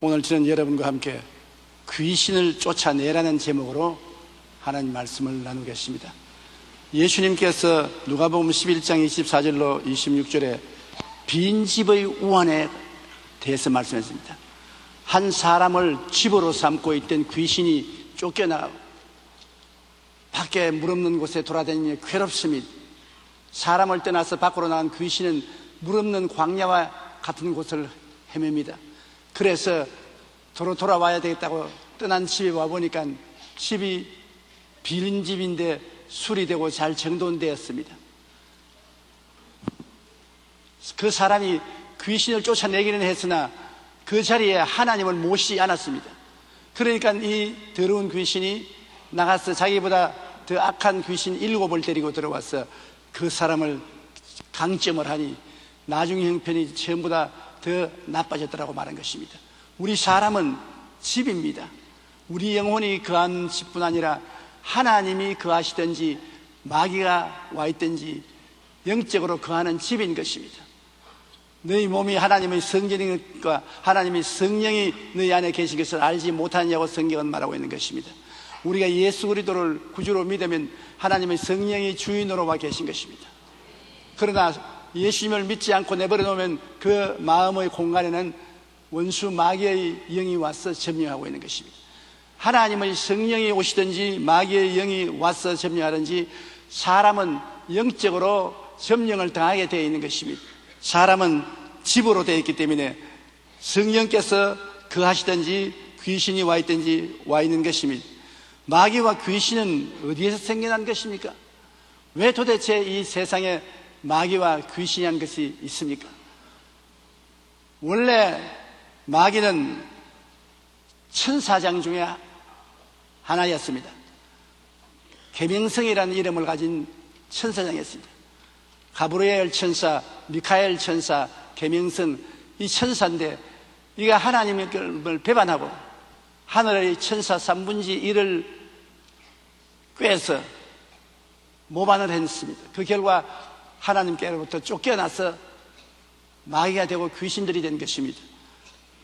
오늘 저는 여러분과 함께 귀신을 쫓아내라는 제목으로 하나님 말씀을 나누겠습니다. 예수님께서 누가복음 11장 24절로 26절에 빈집의 우환에 대해서 말씀했습니다. 한 사람을 집으로 삼고 있던 귀신이 쫓겨나가고 밖에 물 없는 곳에 돌아다니며 괴롭습니다. 사람을 떠나서 밖으로 나간 귀신은 물 없는 광야와 같은 곳을 헤맵니다. 그래서 돌아와야 되겠다고 떠난 집에 와보니까 집이 비린 집인데 수리되고 잘 정돈되었습니다. 그 사람이 귀신을 쫓아내기는 했으나 그 자리에 하나님을 모시지 않았습니다. 그러니까 이 더러운 귀신이 나가서 자기보다 더 악한 귀신 7을 데리고 들어와서 그 사람을 강점을 하니 나중 형편이 전부다 더 나빠졌더라고 말한 것입니다. 우리 사람은 집입니다. 우리 영혼이 거한 집뿐 아니라 하나님이 거하시든지 마귀가 와 있든지 영적으로 거하는 집인 것입니다. 너희 몸이 하나님의 성전이니까 하나님의 성령이 너희 안에 계신 것을 알지 못하냐고 성경은 말하고 있는 것입니다. 우리가 예수 그리스도를 구주로 믿으면 하나님의 성령이 주인으로 와 계신 것입니다. 그러나 예수님을 믿지 않고 내버려 놓으면 그 마음의 공간에는 원수 마귀의 영이 와서 점령하고 있는 것입니다. 하나님의 성령이 오시든지 마귀의 영이 와서 점령하든지 사람은 영적으로 점령을 당하게 되어 있는 것입니다. 사람은 집으로 되어 있기 때문에 성령께서 거하시든지 귀신이 와 있든지 와 있는 것입니다. 마귀와 귀신은 어디에서 생겨난 것입니까? 왜 도대체 이 세상에 마귀와 귀신이란 것이 있습니까? 원래 마귀는 천사장 중에 하나였습니다. 계명성이라는 이름을 가진 천사장이었습니다. 가브리엘 천사, 미카엘 천사, 계명성, 이 천사인데 이가 하나님을 배반하고 하늘의 천사 3분의 1을 꿰서 모반을 했습니다. 그 결과 하나님께로부터 쫓겨나서 마귀가 되고 귀신들이 된 것입니다.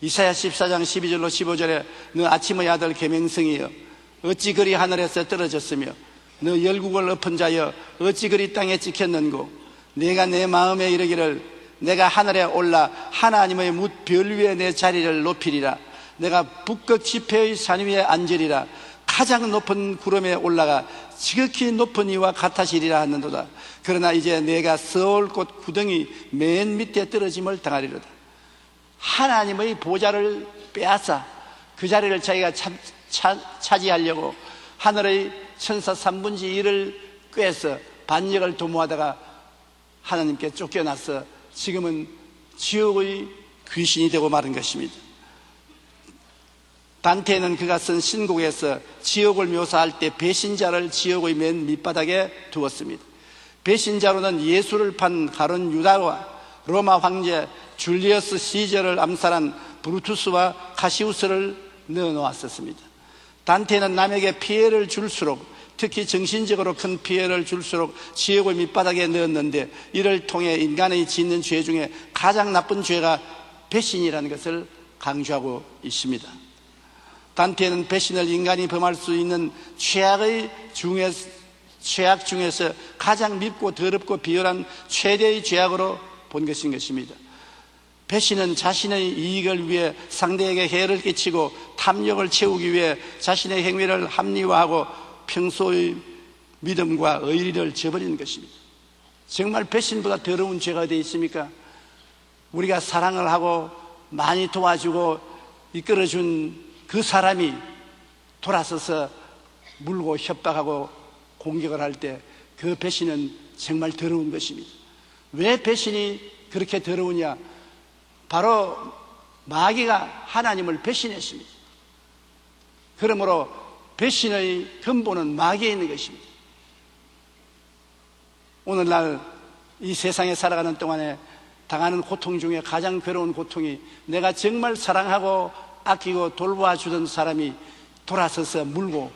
이사야 14장 12절로 15절에 너 아침의 아들 계명성이여 어찌 그리 하늘에서 떨어졌으며 너 열국을 엎은 자여 어찌 그리 땅에 찍혔는고 내가 내 마음에 이르기를 내가 하늘에 올라 하나님의 뭇 별 위에 내 자리를 높이리라 내가 북극 지폐의 산 위에 앉으리라 가장 높은 구름에 올라가 지극히 높은 이와 같아지리라 하는도다. 그러나 이제 내가 서울 곳 구덩이 맨 밑에 떨어짐을 당하리로다. 하나님의 보좌를 빼앗아 그 자리를 자기가 차지하려고 하늘의 천사 3분의 1을 꿰서 반역을 도모하다가 하나님께 쫓겨나서 지금은 지옥의 귀신이 되고 마른 것입니다. 단테는 그가 쓴 신곡에서 지옥을 묘사할 때 배신자를 지옥의 맨 밑바닥에 두었습니다. 배신자로는 예수를 판 가룟 유다와 로마 황제 줄리어스 시저를 암살한 브루투스와 카시우스를 넣어놓았었습니다. 단테는 남에게 피해를 줄수록 특히 정신적으로 큰 피해를 줄수록 지옥의 밑바닥에 넣었는데 이를 통해 인간의 짓는 죄 중에 가장 나쁜 죄가 배신이라는 것을 강조하고 있습니다. 단테는 배신을 인간이 범할 수 있는 최악 중에서 가장 밉고 더럽고 비열한 최대의 죄악으로 본 것인 것입니다. 배신은 자신의 이익을 위해 상대에게 해를 끼치고 탐욕을 채우기 위해 자신의 행위를 합리화하고 평소의 믿음과 의리를 저버리는 것입니다. 정말 배신보다 더러운 죄가 어디 있습니까? 우리가 사랑을 하고 많이 도와주고 이끌어준 그 사람이 돌아서서 물고 협박하고 공격을 할 때 그 배신은 정말 더러운 것입니다. 왜 배신이 그렇게 더러우냐? 바로 마귀가 하나님을 배신했습니다. 그러므로 배신의 근본은 마귀에 있는 것입니다. 오늘날 이 세상에 살아가는 동안에 당하는 고통 중에 가장 괴로운 고통이 내가 정말 사랑하고 아끼고 돌봐주던 사람이 돌아서서 물고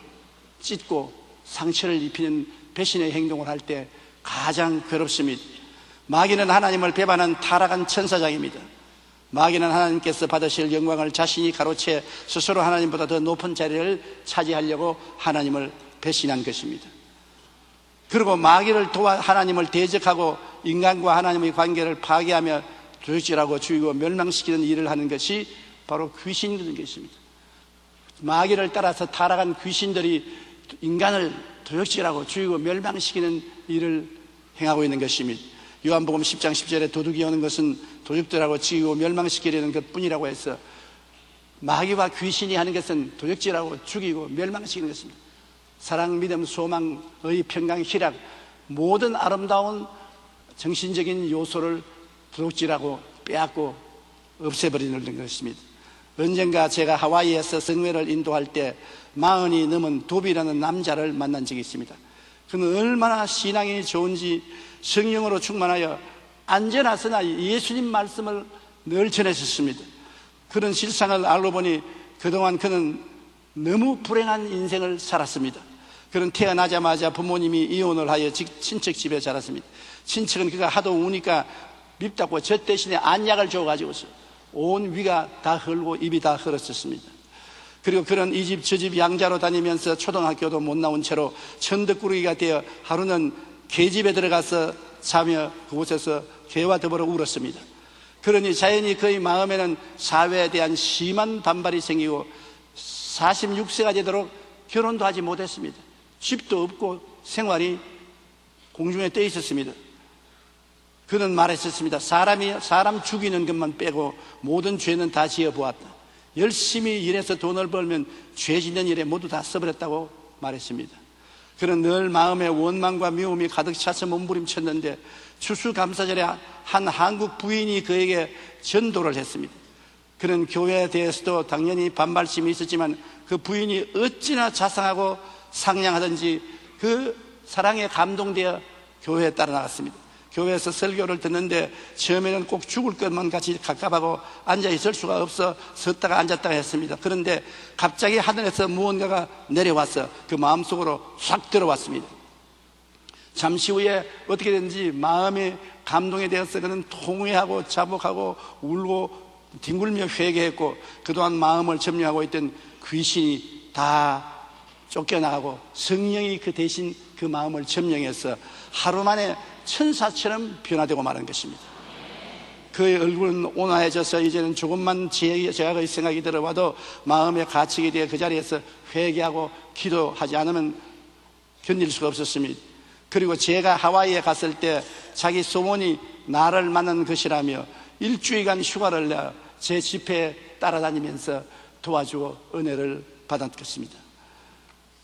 찢고 상처를 입히는 배신의 행동을 할 때 가장 괴롭습니다. 마귀는 하나님을 배반한 타락한 천사장입니다. 마귀는 하나님께서 받으실 영광을 자신이 가로채 스스로 하나님보다 더 높은 자리를 차지하려고 하나님을 배신한 것입니다. 그리고 마귀를 도와 하나님을 대적하고 인간과 하나님의 관계를 파괴하며 도적질하고 죽이고 멸망시키는 일을 하는 것이 바로 귀신인 것입니다. 마귀를 따라서 타락한 귀신들이 인간을 도적질하고 죽이고 멸망시키는 일을 행하고 있는 것입니다. 요한복음 10장 10절에 도둑이 오는 것은 도둑들하고 죽이고 멸망시키려는 것뿐이라고 해서 마귀와 귀신이 하는 것은 도적질하고 죽이고 멸망시키는 것입니다. 사랑, 믿음, 소망의 평강, 희락, 모든 아름다운 정신적인 요소를 도둑질하고 빼앗고 없애버리는 것입니다. 언젠가 제가 하와이에서 성회를 인도할 때 40이 넘은 도비라는 남자를 만난 적이 있습니다. 그는 얼마나 신앙이 좋은지 성령으로 충만하여 안전하서나 예수님 말씀을 늘 전했었습니다. 그런 실상을 알고 보니 그동안 그는 너무 불행한 인생을 살았습니다. 그는 태어나자마자 부모님이 이혼을 하여 친척 집에 자랐습니다. 친척은 그가 하도 우니까 밉다고 젖 대신에 안약을 줘가지고 온 위가 다 흘고 입이 다 흘렀었습니다. 그리고 그는 이 집 저 집 양자로 다니면서 초등학교도 못 나온 채로 천덕꾸러기가 되어 하루는 개집에 들어가서 자며 그곳에서 개와 더불어 울었습니다. 그러니 자연히 그의 마음에는 사회에 대한 심한 반발이 생기고 46세가 되도록 결혼도 하지 못했습니다. 집도 없고 생활이 공중에 떠 있었습니다. 그는 말했었습니다. 사람 죽이는 것만 빼고 모든 죄는 다 지어보았다. 열심히 일해서 돈을 벌면 죄 짓는 일에 모두 다 써버렸다고 말했습니다. 그는 늘 마음에 원망과 미움이 가득 차서 몸부림쳤는데 추수감사절에 한 한국 부인이 그에게 전도를 했습니다. 그는 교회에 대해서도 당연히 반발심이 있었지만 그 부인이 어찌나 자상하고 상냥하든지 그 사랑에 감동되어 교회에 따라 나갔습니다. 교회에서 설교를 듣는데 처음에는 꼭 죽을 것만 같이 갑갑하고 앉아있을 수가 없어 섰다가 앉았다가 했습니다. 그런데 갑자기 하늘에서 무언가가 내려와서 그 마음속으로 싹 들어왔습니다. 잠시 후에 어떻게 됐는지 마음이 감동에 대해서 그는 통회하고 자복하고 울고 뒹굴며 회개했고 그동안 마음을 점령하고 있던 귀신이 다 쫓겨나가고 성령이 그 대신 그 마음을 점령해서 하루 만에 천사처럼 변화되고 마는 것입니다. 그의 얼굴은 온화해져서 이제는 조금만 제약의 생각이 들어와도 마음에 갇히게 되어 그 자리에서 회개하고 기도하지 않으면 견딜 수가 없었습니다. 그리고 제가 하와이에 갔을 때 자기 소원이 나를 만난 것이라며 일주일간 휴가를 내 제 집회에 따라다니면서 도와주고 은혜를 받았겠습니다.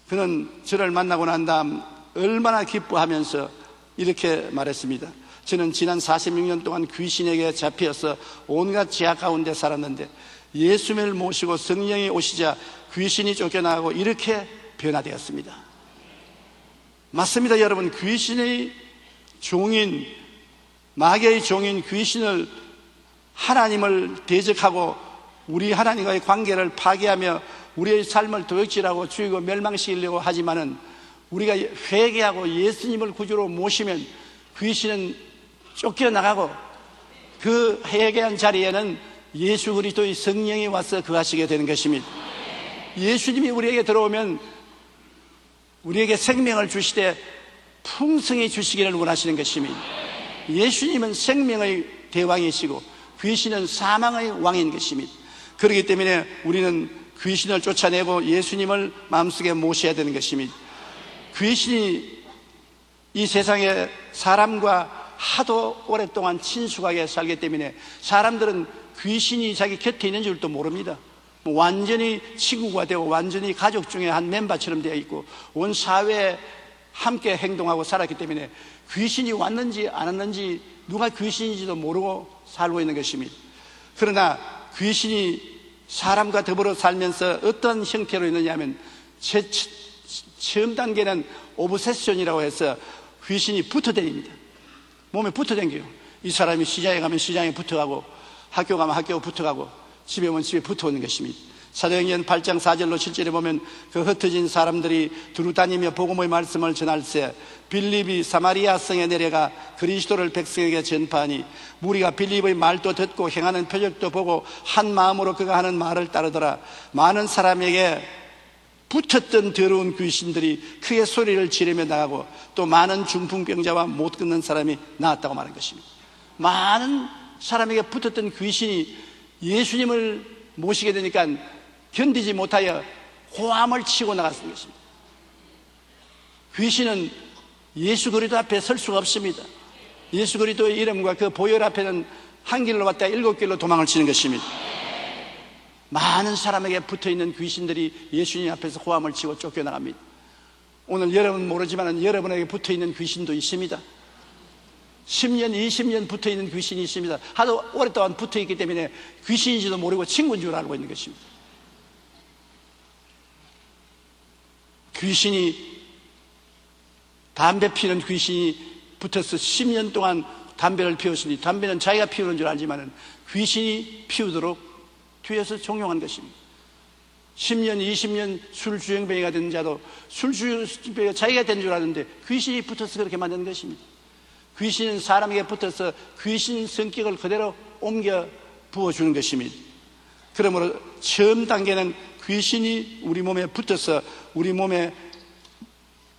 그는 저를 만나고 난 다음 얼마나 기뻐하면서 이렇게 말했습니다. 저는 지난 46년 동안 귀신에게 잡혀서 온갖 제약 가운데 살았는데 예수님을 모시고 성령이 오시자 귀신이 쫓겨나고 이렇게 변화되었습니다. 맞습니다, 여러분. 귀신의 종인, 마귀의 종인 귀신을 하나님을 대적하고 우리 하나님과의 관계를 파괴하며 우리의 삶을 도둑질하고 죽이고 멸망시키려고 하지만은 우리가 회개하고 예수님을 구주로 모시면 귀신은 쫓겨나가고 그 회개한 자리에는 예수 그리스도의 성령이 와서 거하시게 되는 것입니다. 예수님이 우리에게 들어오면 우리에게 생명을 주시되 풍성히 주시기를 원하시는 것입니다. 예수님은 생명의 대왕이시고 귀신은 사망의 왕인 것입니다. 그렇기 때문에 우리는 귀신을 쫓아내고 예수님을 마음속에 모셔야 되는 것입니다. 귀신이 이 세상에 사람과 하도 오랫동안 친숙하게 살기 때문에 사람들은 귀신이 자기 곁에 있는 줄도 모릅니다. 완전히 친구가 되고 완전히 가족 중에 한 멤버처럼 되어 있고 온 사회에 함께 행동하고 살았기 때문에 귀신이 왔는지 안 왔는지 누가 귀신인지도 모르고 살고 있는 것입니다. 그러나 귀신이 사람과 더불어 살면서 어떤 형태로 있느냐 하면 처음 단계는 오브세션이라고 해서 귀신이 붙어다닙니다. 몸에 붙어다녀요. 이 사람이 시장에 가면 시장에 붙어가고 학교 가면 학교에 붙어가고 집에 오면 집에 붙어오는 것입니다. 사도행전 8장 4절로 7절에 보면 그 흩어진 사람들이 두루 다니며 복음의 말씀을 전할세 빌립이 사마리아 성에 내려가 그리스도를 백성에게 전파하니 무리가 빌립의 말도 듣고 행하는 표적도 보고 한 마음으로 그가 하는 말을 따르더라. 많은 사람에게 붙었던 더러운 귀신들이 크게 소리를 지르며 나가고 또 많은 중풍병자와 못 걷는 사람이 나왔다고 말한 것입니다. 많은 사람에게 붙었던 귀신이 예수님을 모시게 되니까 견디지 못하여 호함을 치고 나갔던 것입니다. 귀신은 예수 그리스도 앞에 설 수가 없습니다. 예수 그리스도의 이름과 그 보혈 앞에는 한 길로 왔다 7길로 도망을 치는 것입니다. 많은 사람에게 붙어있는 귀신들이 예수님 앞에서 호함을 치고 쫓겨나갑니다. 오늘 여러분 모르지만 여러분에게 붙어있는 귀신도 있습니다. 10년, 20년 붙어있는 귀신이 있습니다. 하도 오랫동안 붙어있기 때문에 귀신인지도 모르고 친구인 줄 알고 있는 것입니다. 귀신이, 담배 피는 귀신이 붙어서 10년 동안 담배를 피웠으니 담배는 자기가 피우는 줄 알지만 귀신이 피우도록 뒤에서 종용한 것입니다. 10년, 20년 술주정뱅이가 된 자도 술주정뱅이가 자기가 된 줄 아는데 귀신이 붙어서 그렇게 만든 것입니다. 귀신은 사람에게 붙어서 귀신 성격을 그대로 옮겨 부어주는 것입니다. 그러므로 처음 단계는 귀신이 우리 몸에 붙어서 우리 몸의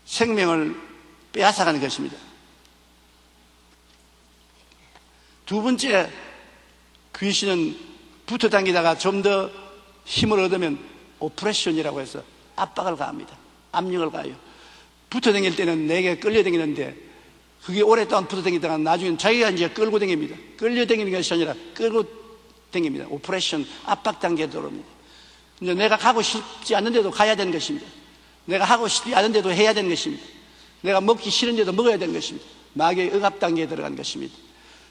생명을 빼앗아가는 것입니다. 두 번째, 귀신은 붙어 당기다가 좀 더 힘을 얻으면 오프레션이라고 해서 압박을 가합니다. 압력을 가해요. 붙어 당길 때는 내게 끌려 당기는데 그게 오랫동안 붙어 당기다가 나중에는 자기가 이제 끌고 당깁니다. 끌려 당기는 것이 아니라 끌고 당깁니다. 오프레션, 압박 단계에 들어옵니다. 이제 내가 가고 싶지 않은데도 가야 되는 것입니다. 내가 하고 싶지 않은데도 해야 되는 것입니다. 내가 먹기 싫은데도 먹어야 되는 것입니다. 마귀의 억압 단계에 들어간 것입니다.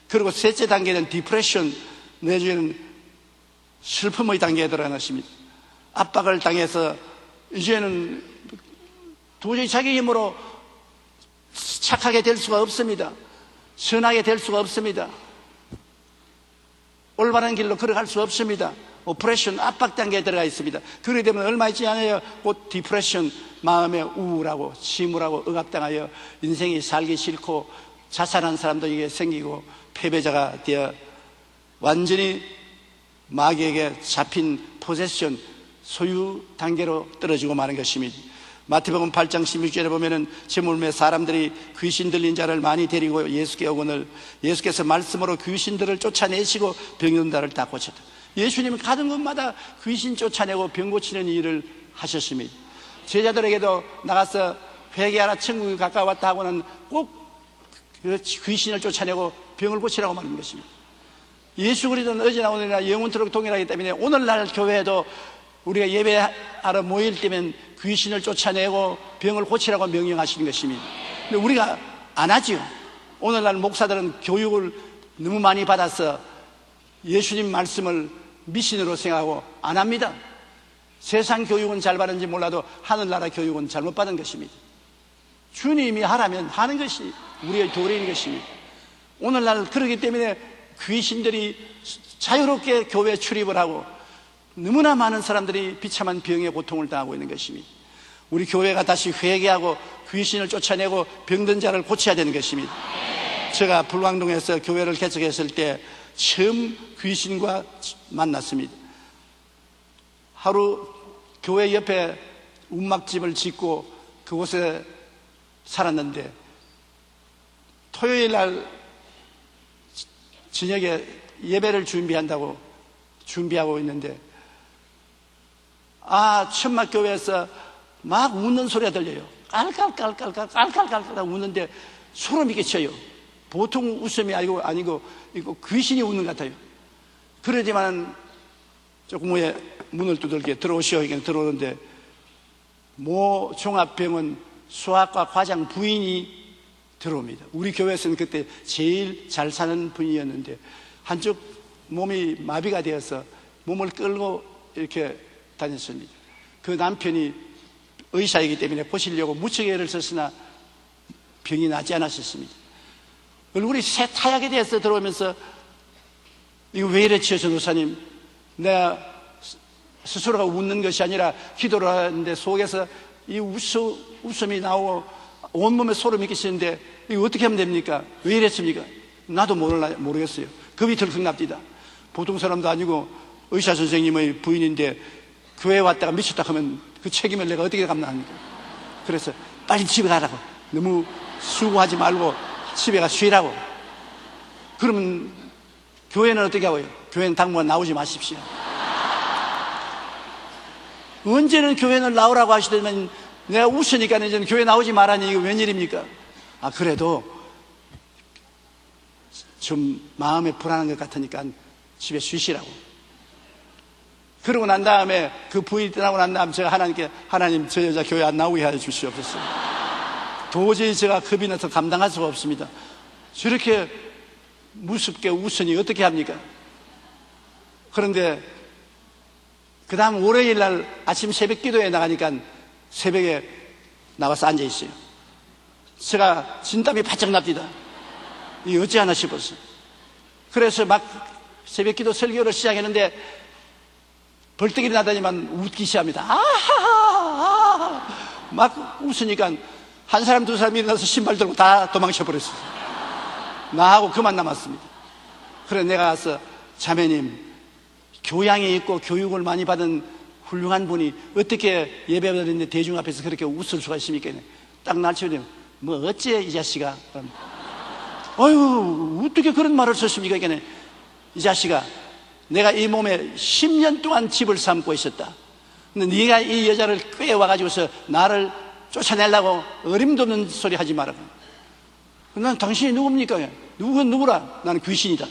그리고 셋째 단계는 디프레션, 내주에는 슬픔의 단계에 들어간 것입니다. 압박을 당해서 이제는 도저히 자기 힘으로 착하게 될 수가 없습니다. 선하게 될 수가 없습니다. 올바른 길로 걸어갈 수가 없습니다. 오프레션, 압박 단계에 들어가 있습니다. 그러기 때문에 얼마 있지 않아요. 곧 디프레션, 마음에 우울하고 침울하고 억압당하여 인생이 살기 싫고 자살한 사람들에게 생기고 패배자가 되어 완전히 마귀에게 잡힌 포세션, 소유 단계로 떨어지고 마는 것입니다. 마태복음 8장 16절에 보면은 제물매 사람들이 귀신 들린 자를 많이 데리고 예수께 오거늘 예수께서 말씀으로 귀신들을 쫓아내시고 병든 자를 다 고쳤다. 예수님은 가는 곳마다 귀신 쫓아내고 병 고치는 일을 하셨습니다. 제자들에게도 나가서 회개하라 천국이 가까웠다 하고는 꼭 귀신을 쫓아내고 병을 고치라고 말하는 것입니다. 예수 그리스도는 어제나 오늘이나 영원토록 동일하기 때문에 오늘날 교회에도 우리가 예배하러 모일 때면 귀신을 쫓아내고 병을 고치라고 명령하시는 것입니다. 근데 우리가 안 하지요. 오늘날 목사들은 교육을 너무 많이 받아서 예수님 말씀을 미신으로 생각하고 안 합니다. 세상 교육은 잘 받은지 몰라도 하늘나라 교육은 잘못 받은 것입니다. 주님이 하라면 하는 것이 우리의 도리인 것입니다. 오늘날 그렇기 때문에 귀신들이 자유롭게 교회에 출입을 하고 너무나 많은 사람들이 비참한 병의 고통을 당하고 있는 것입니다. 우리 교회가 다시 회개하고 귀신을 쫓아내고 병든 자를 고쳐야 되는 것입니다. 제가 불광동에서 교회를 개척했을 때 처음 귀신과 만났습니다. 하루 교회 옆에 움막집을 짓고 그곳에 살았는데 토요일 날 저녁에 예배를 준비하고 있는데 천막교회에서 막 웃는 소리가 들려요. 깔깔깔깔깔깔깔깔 웃는데 소름이 끼쳐요. 보통 웃음이 아니고 이거 귀신이 웃는 것 같아요. 그러지만 조금 후에 문을 두들겨 들어오시오. 이게 들어오는데 모 종합병원 수학과 과장 부인이 들어옵니다. 우리 교회에서는 그때 제일 잘 사는 분이었는데 한쪽 몸이 마비가 되어서 몸을 끌고 이렇게 다녔습니다. 그 남편이 의사이기 때문에 보시려고 무척 애를 썼으나 병이 나지 않았었습니다. 얼굴이 새하얗게 돼서 들어오면서 이거 왜 이래 치어서 노사님, 내가 스스로가 웃는 것이 아니라 기도를 하는데 속에서 이 웃음이 나오고 온몸에 소름이 끼치는데 이거 어떻게 하면 됩니까? 왜 이랬습니까? 나도 모르겠어요. 겁이 덜컥 납니다. 보통 사람도 아니고 의사 선생님의 부인인데 교회에 왔다가 미쳤다 하면 그 책임을 내가 어떻게 감당합니까? 그래서 빨리 집에 가라고, 너무 수고하지 말고 집에 가 쉬라고. 그러면 교회는 어떻게 하고요? 교회는 당분간 나오지 마십시오. 언제는 교회는 나오라고 하시더니 내가 웃으니까 이제는 교회 나오지 말라니 이거 웬일입니까? 그래도 좀 마음에 불안한 것 같으니까 집에 쉬시라고. 그러고 난 다음에 그 부인이 떠나고 난 다음에 제가 하나님께, 하나님 저 여자 교회 안 나오게 해 주시옵소서. 도저히 제가 겁이 나서 감당할 수가 없습니다. 저렇게 무섭게 웃으니 어떻게 합니까? 그런데 그 다음 월요일 날 아침 새벽 기도에 나가니까 새벽에 나와서 앉아 있어요. 제가 진땀이 바짝 납니다. 이게 어찌하나 싶었어. 그래서 막 새벽 기도 설교를 시작했는데 벌떡 일어나더니만 웃기 시작합니다. 아하하 막 웃으니까 한 사람 두 사람이 일어나서 신발 들고 다 도망쳐 버렸어요. 나하고 그만 남았습니다. 그래 내가 가서 자매님, 교양이 있고 교육을 많이 받은 훌륭한 분이 어떻게 예배를 드리는데 대중 앞에서 그렇게 웃을 수가 있습니까? 딱 날 치더니 뭐 어째 이 자식아. 아유 어떻게 그런 말을 썼습니까? 이 자식아, 내가 이 몸에 10년 동안 집을 삼고 있었다. 근데 네가 이 여자를 꾀와가지고서 나를 쫓아내려고 어림도 없는 소리 하지 마라. 난 당신이 누굽니까? 누구라? 나는 귀신이다.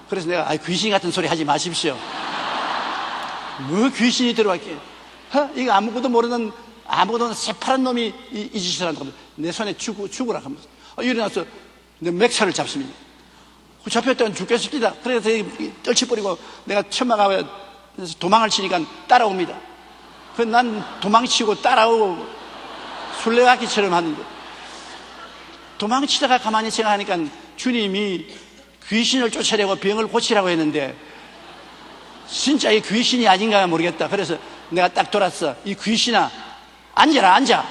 그래서 내가 귀신 같은 소리 하지 마십시오. 뭐 귀신이 들어왔게? 이거 아무것도 모르는 새파란 놈이 이 짓을 한다고 내 손에 죽으라 하면서 일어나서 내 맥차를 잡습니다. 잡혔다간 죽겠습니다. 그래서 떨쳐버리고 내가 천막하고 도망을 치니까 따라옵니다. 그래서 난 도망치고 따라오고 술래잡기처럼 하는데, 도망치다가 가만히 생각하니까 주님이 귀신을 쫓아내고 병을 고치라고 했는데 진짜 이 귀신이 아닌가 모르겠다. 그래서 내가 딱 돌았어. 이 귀신아, 앉아라, 앉아.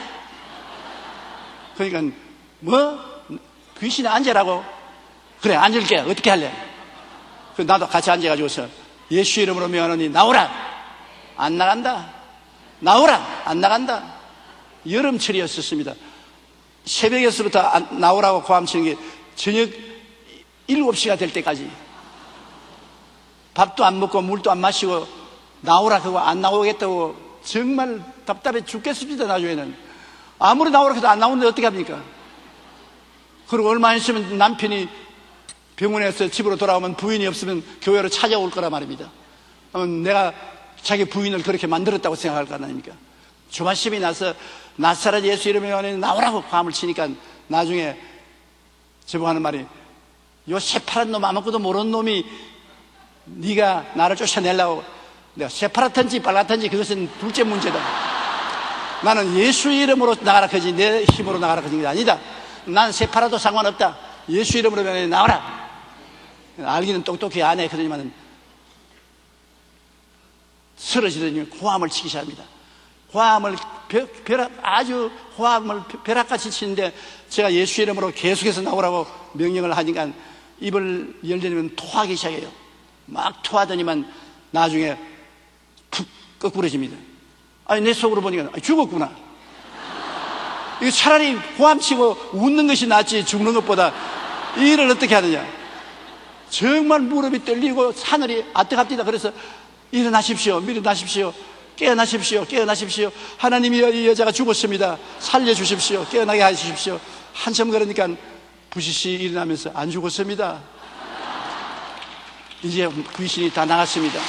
그러니까 뭐? 귀신아 앉아라고? 그래, 앉을게. 어떻게 할래? 나도 같이 앉아가지고서 예수 이름으로 명하노니 나오라. 안 나간다. 나오라. 안 나간다. 여름철이었습니다. 새벽에서부터 나오라고 고함치는 게 저녁 7시가 될 때까지 밥도 안 먹고 물도 안 마시고 나오라 그거 안 나오겠다고 정말 답답해 죽겠습니다. 나중에는 아무리 나오라 해도 안 나오는데 어떻게 합니까? 그리고 얼마 있으면 남편이 병원에서 집으로 돌아오면 부인이 없으면 교회로 찾아올 거란 말입니다. 내가 자기 부인을 그렇게 만들었다고 생각할 거 아닙니까? 조바심이 나서 나사렛 예수 이름에 나오라고 고함을 치니까 나중에 저보고 하는 말이, 요 새파란 놈, 아무것도 모르는 놈이 네가 나를 쫓아내려고. 내가 새파랗든지 빨갛든지 그것은 둘째 문제다. 나는 예수 이름으로 나가라 그지 내 힘으로 나가라 그지 게 아니다. 난 새파라도 상관없다. 예수 이름으로 나와라. 알기는 똑똑히 안 해. 그러지만 쓰러지더니 고함을 치기 시작합니다. 고함을 아주 고함을 벼락같이 치는데 제가 예수 이름으로 계속해서 나오라고 명령을 하니까 입을 열려면 토하기 시작해요. 막 토하더니만 나중에 푹 거꾸러집니다. 내 속으로 보니까 죽었구나. 이거 차라리 고함치고 웃는 것이 낫지 죽는 것보다. 이 일을 어떻게 하느냐. 정말 무릎이 떨리고 하늘이 아뜨갑니다. 그래서 일어나십시오. 깨어나십시오. 하나님이 이 여자가 죽었습니다. 살려주십시오. 깨어나게 하십시오. 한참 그러니까 부시시 일어나면서 안 죽었습니다. 이제 귀신이 다 나갔습니다.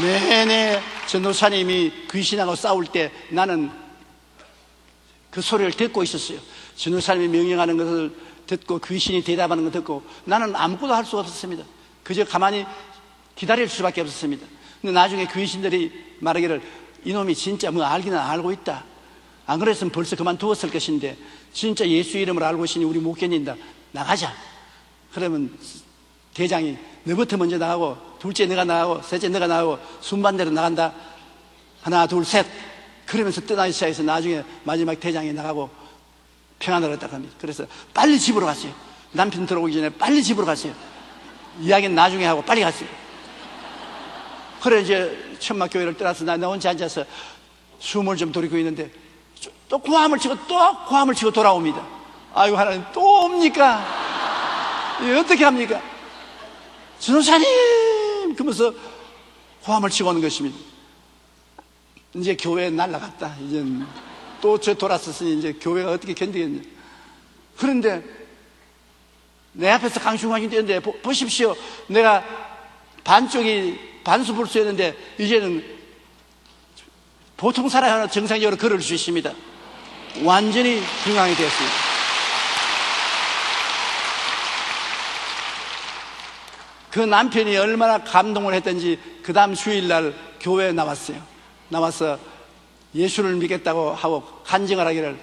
내내 전도사님이 귀신하고 싸울 때 나는 그 소리를 듣고 있었어요. 전도사님이 명령하는 것을 듣고 귀신이 대답하는 걸 듣고 나는 아무것도 할 수가 없었습니다. 그저 가만히 기다릴 수밖에 없었습니다. 근데 나중에 귀신들이 말하기를 이놈이 진짜 뭐 알기는 알고 있다. 안 그랬으면 벌써 그만두었을 것인데 진짜 예수 이름을 알고 있으니 우리 못 견딘다. 나가자. 그러면 대장이 너부터 먼저 나가고, 둘째 내가 나가고, 셋째 내가 나가고, 순반대로 나간다. 하나, 둘, 셋. 그러면서 떠나기 시작해서 나중에 마지막 대장이 나가고 평안을 얻었다고 합니다. 그래서 빨리 집으로 갔어요. 남편 들어오기 전에 빨리 집으로 갔어요. 이야기는 나중에 하고 빨리 갔어요. 그래 이제 천막교회를 떠나서 나 혼자 앉아서 숨을 좀 돌리고 있는데 또 고함을 치고 돌아옵니다. 아이고 하나님 또 옵니까? 어떻게 합니까? 전도사님 그러면서 고함을 치고 오는 것입니다. 이제 교회에 날라갔다. 이제 또 저 돌았었으니 이제 교회가 어떻게 견디겠냐. 그런데 내 앞에서 강충하게 뛰는데 보십시오. 내가 반수불수였는데 이제는 보통 사람이 하나 정상적으로 걸을 수 있습니다. 완전히 건강이 되었습니다. 그 남편이 얼마나 감동을 했던지 그 다음 주일날 교회에 나와서 예수를 믿겠다고 하고 간증을 하기를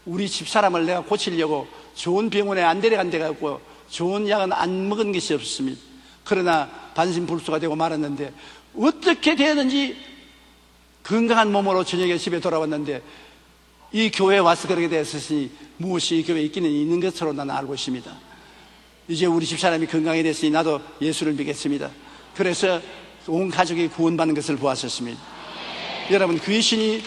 우리 집사람을 내가 고치려고 좋은 병원에 안 데려간 데가 없고 좋은 약은 안 먹은 것이 없습니다. 그러나 반신불수가 되고 말았는데 어떻게 되었는지 건강한 몸으로 저녁에 집에 돌아왔는데 이 교회에 와서 그렇게 되었으니 무엇이 이 교회에 있기는 있는 것으로 나는 알고 있습니다. 이제 우리 집사람이 건강이 됐으니 나도 예수를 믿겠습니다. 그래서 온 가족이 구원받는 것을 보았었습니다. 여러분 귀신이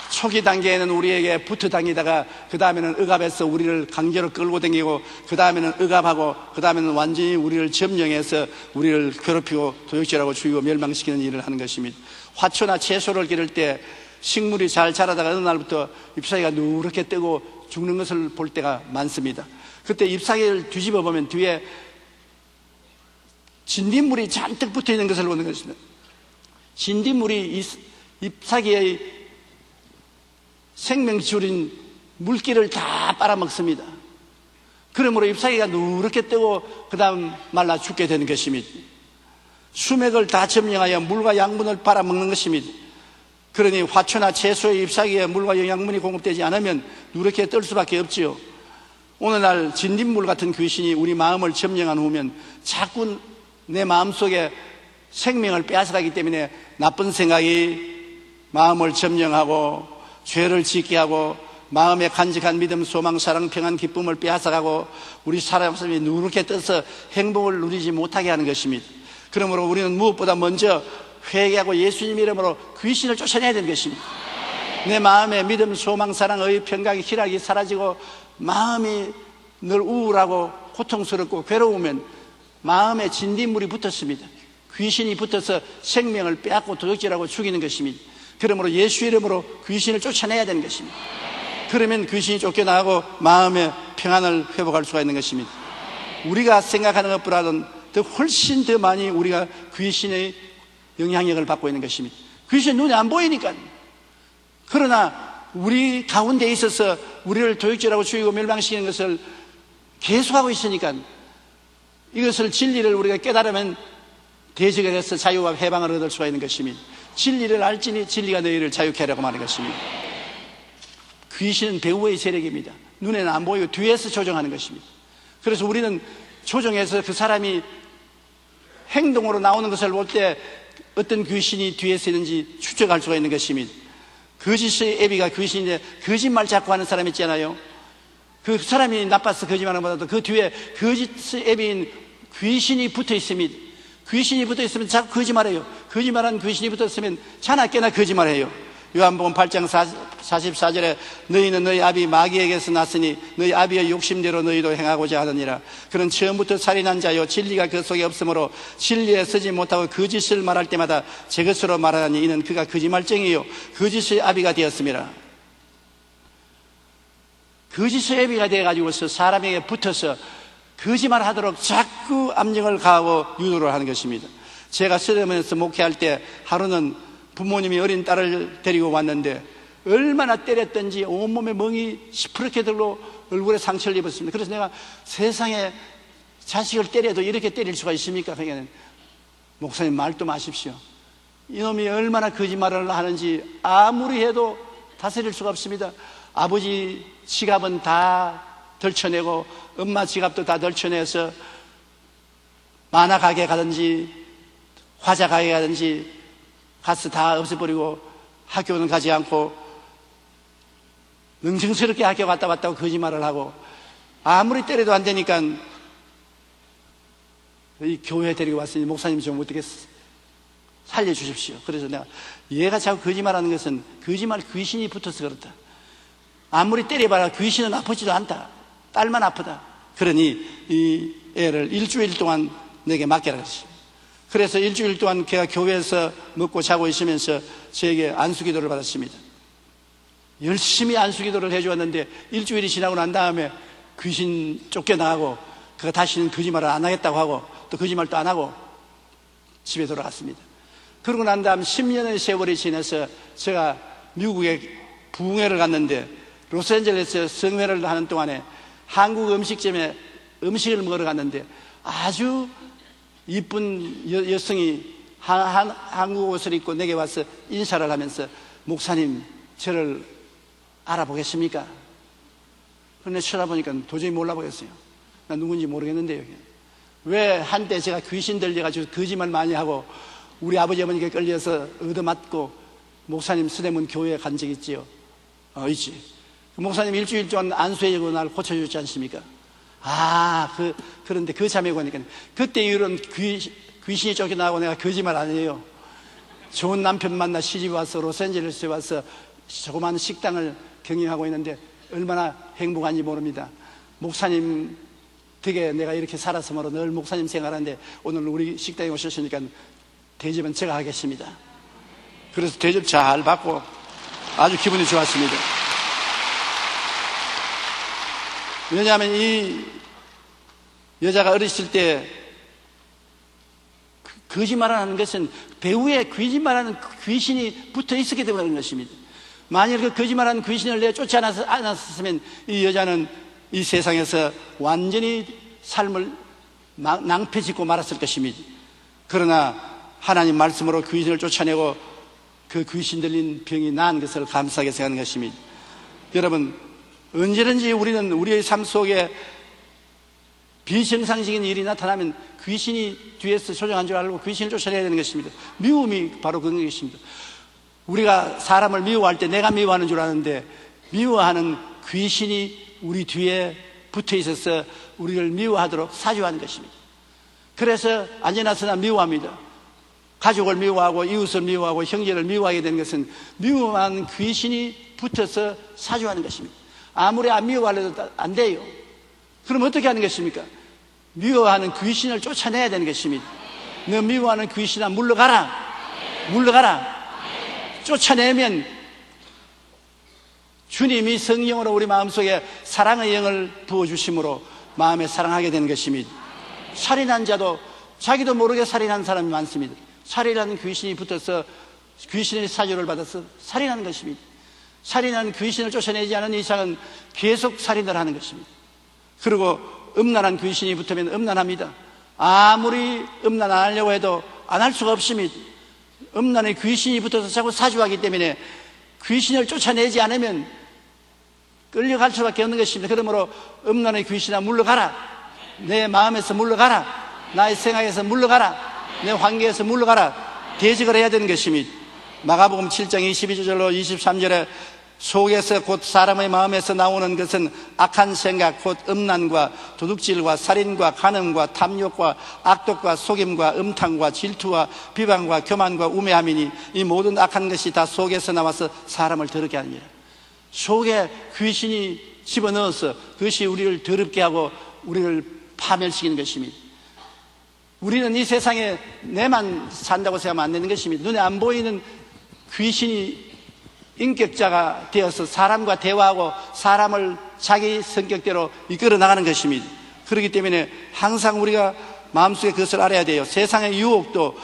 초기 단계에는 우리에게 붙어 다니다가 그 다음에는 억압해서 우리를 강제로 끌고 다니고 그 다음에는 억압하고 그 다음에는 완전히 우리를 점령해서 우리를 괴롭히고 도둑질하고 죽이고 멸망시키는 일을 하는 것입니다. 화초나 채소를 기를 때 식물이 잘 자라다가 어느 날부터 잎사귀가 누렇게 뜨고 죽는 것을 볼 때가 많습니다. 그때 잎사귀를 뒤집어 보면 뒤에 진딧물이 잔뜩 붙어 있는 것을 보는 것입니다. 진딧물이 잎사귀의 생명줄인 물기를 다 빨아먹습니다. 그러므로 잎사귀가 누렇게 뜨고 그 다음 말라 죽게 되는 것입니다. 수맥을 다 점령하여 물과 양분을 빨아먹는 것입니다. 그러니 화초나 채소의 잎사귀에 물과 영양분이 공급되지 않으면 누렇게 뜰 수밖에 없지요. 오늘날 진딧물 같은 귀신이 우리 마음을 점령한 후면 자꾸 내 마음속에 생명을 빼앗아가기 때문에 나쁜 생각이 마음을 점령하고 죄를 짓게 하고 마음에 간직한 믿음, 소망, 사랑, 평안, 기쁨을 빼앗아가고 우리 사람이 누렇게 떠서 행복을 누리지 못하게 하는 것입니다. 그러므로 우리는 무엇보다 먼저 회개하고 예수님 이름으로 귀신을 쫓아내야 되는 것입니다. 내 마음에 믿음, 소망, 사랑, 의, 평강이, 희락이 사라지고 마음이 늘 우울하고 고통스럽고 괴로우면 마음에 진딧물이 붙었습니다. 귀신이 붙어서 생명을 빼앗고 도둑질하고 죽이는 것입니다. 그러므로 예수 이름으로 귀신을 쫓아내야 되는 것입니다. 그러면 귀신이 쫓겨나고 마음의 평안을 회복할 수가 있는 것입니다. 우리가 생각하는 것보다는 더 훨씬 더 많이 우리가 귀신의 영향력을 받고 있는 것입니다. 귀신은 눈에 안 보이니까. 그러나 우리 가운데 있어서 우리를 도둑질하고 죽이고 멸망시키는 것을 계속하고 있으니까 이것을 진리를 우리가 깨달으면 대적에 대해서 자유와 해방을 얻을 수가 있는 것입니다. 진리를 알지니 진리가 너희를 자유케 하려고 말하는 것입니다. 귀신은 배후의 세력입니다. 눈에는 안 보이고 뒤에서 조종하는 것입니다. 그래서 우리는 조종해서 그 사람이 행동으로 나오는 것을 볼 때 어떤 귀신이 뒤에서 있는지 추적할 수가 있는 것입니다. 거짓의 애비가 귀신인데 거짓말 자꾸 하는 사람 있잖아요. 그 사람이 나빠서 거짓말하는 것보다도 그 뒤에 거짓의 애비인 귀신이 붙어 있습니다. 귀신이 붙어 있으면 자꾸 거짓말해요. 거짓말한 귀신이 붙어 있으면 자나 깨나 거짓말해요. 요한복음 8장 44절에 너희는 너희 아비 마귀에게서 났으니 너희 아비의 욕심대로 너희도 행하고자 하느니라. 그는 처음부터 살인한 자요 진리가 그 속에 없으므로 진리에 서지 못하고 거짓을 말할 때마다 제 것으로 말하니 이는 그가 거짓말쟁이요 거짓의 아비가 되었습니다. 거짓의 아비가 되어가지고서 사람에게 붙어서 거짓말하도록 자꾸 압력을 가하고 유도를 하는 것입니다. 제가 서대문에서 목회할 때 하루는 부모님이 어린 딸을 데리고 왔는데 얼마나 때렸던지 온몸에 멍이 시퍼렇게 들고 얼굴에 상처를 입었습니다. 그래서 내가 세상에 자식을 때려도 이렇게 때릴 수가 있습니까? 그러니까 목사님 말도 마십시오. 이놈이 얼마나 거짓말을 하는지 아무리 해도 다스릴 수가 없습니다. 아버지 지갑은 다 덜쳐내고 엄마 지갑도 다 덜쳐내서 만화 가게 가든지 화자 가게 가든지 가서 다 없애버리고 학교는 가지 않고 능청스럽게 학교 갔다 왔다고 거짓말을 하고 아무리 때려도 안 되니까 이 교회 데리고 왔으니 목사님 좀 어떻게 살려주십시오. 그래서 내가 얘가 자꾸 거짓말하는 것은 거짓말 귀신이 붙어서 그렇다. 아무리 때려봐라 귀신은 아프지도 않다. 딸만 아프다. 그러니 이 애를 일주일 동안 내게 맡겨라 그랬어요. 그래서 일주일 동안 걔가 교회에서 먹고 자고 있으면서 저에게 안수기도를 받았습니다. 열심히 안수기도를 해주었는데 일주일이 지나고 난 다음에 귀신 쫓겨나가고 그가 다시는 거짓말을 안 하겠다고 하고 또 거짓말도 안 하고 집에 돌아갔습니다. 그러고 난 다음 10년의 세월이 지나서 제가 미국에 부흥회를 갔는데 로스앤젤레스에 성회를 하는 동안에 한국 음식점에 음식을 먹으러 갔는데 아주 이쁜 여성이 한국 옷을 입고 내게 와서 인사를 하면서 목사님 저를 알아보겠습니까? 그런데 쳐다보니까 도저히 몰라보겠어요. 나 누군지 모르겠는데요. 왜 한때 제가 귀신 들려가지고 거짓말 많이 하고 우리 아버지 어머니께 끌려서 얻어맞고 목사님 서대문 교회에 간 적 있지요? 있지. 목사님 일주일 동안 안수해주고 날 고쳐주지 않습니까? 그런데 그 자매가 오니까 그때 이런 귀신이 쫓겨나고 내가 거짓말 안 해요. 좋은 남편 만나 시집 와서 로스앤젤레스에 와서 조그마한 식당을 경영하고 있는데 얼마나 행복한지 모릅니다. 목사님 덕에 내가 이렇게 살아서므로 늘 목사님 생활하는데 오늘 우리 식당에 오셨으니까 대접은 제가 하겠습니다. 그래서 대접 잘 받고 아주 기분이 좋았습니다. 왜냐하면 이 여자가 어렸을 때 거짓말하는 것은 배후에 거짓말하는 귀신이 붙어 있었기 때문에 그런 것입니다. 만일 그 거짓말하는 귀신을 내가 쫓지 않았으면 이 여자는 이 세상에서 완전히 삶을 낭패짓고 말았을 것입니다. 그러나 하나님 말씀으로 귀신을 쫓아내고 그 귀신 들린 병이 나은 것을 감사하게 생각하는 것입니다. 여러분, 언제든지 우리는 우리의 삶 속에 비정상적인 일이 나타나면 귀신이 뒤에서 조종한 줄 알고 귀신을 쫓아내야 되는 것입니다. 미움이 바로 그런 것입니다. 우리가 사람을 미워할 때 내가 미워하는 줄 아는데 미워하는 귀신이 우리 뒤에 붙어 있어서 우리를 미워하도록 사주하는 것입니다. 그래서 안전하서나 미워합니다. 가족을 미워하고 이웃을 미워하고 형제를 미워하게 되는 것은 미워하는 귀신이 붙어서 사주하는 것입니다. 아무리 안 미워하려도 안 돼요. 그럼 어떻게 하는 것입니까? 미워하는 귀신을 쫓아내야 되는 것입니다. 너 미워하는 귀신아 물러가라. 물러가라. 쫓아내면 주님이 성령으로 우리 마음속에 사랑의 영을 부어주심으로 마음에 사랑하게 되는 것입니다. 살인한 자도 자기도 모르게 살인한 사람이 많습니다. 살인하는 귀신이 붙어서 귀신의 사주를 받아서 살인하는 것입니다. 살인하는 귀신을 쫓아내지 않은 이상은 계속 살인을 하는 것입니다. 그리고 음란한 귀신이 붙으면 음란합니다. 아무리 음란 안 하려고 해도 안 할 수가 없습니다. 음란의 귀신이 붙어서 자꾸 사주하기 때문에 귀신을 쫓아내지 않으면 끌려갈 수밖에 없는 것입니다. 그러므로 음란의 귀신아 물러가라. 내 마음에서 물러가라. 나의 생각에서 물러가라. 내 관계에서 물러가라. 대적을 해야 되는 것입니다. 마가복음 7장 22절로 23절에 속에서 곧 사람의 마음에서 나오는 것은 악한 생각 곧 음란과 도둑질과 살인과 간음과 탐욕과 악독과 속임과 음탕과 질투와 비방과 교만과 우매함이니 이 모든 악한 것이 다 속에서 나와서 사람을 더럽게 합니다. 속에 귀신이 집어넣어서 그것이 우리를 더럽게 하고 우리를 파멸시키는 것입니다. 우리는 이 세상에 내만 산다고 생각하면 안 되는 것입니다. 눈에 안 보이는 귀신이 인격자가 되어서 사람과 대화하고 사람을 자기 성격대로 이끌어 나가는 것입니다. 그렇기 때문에 항상 우리가 마음속에 그것을 알아야 돼요. 세상의 유혹도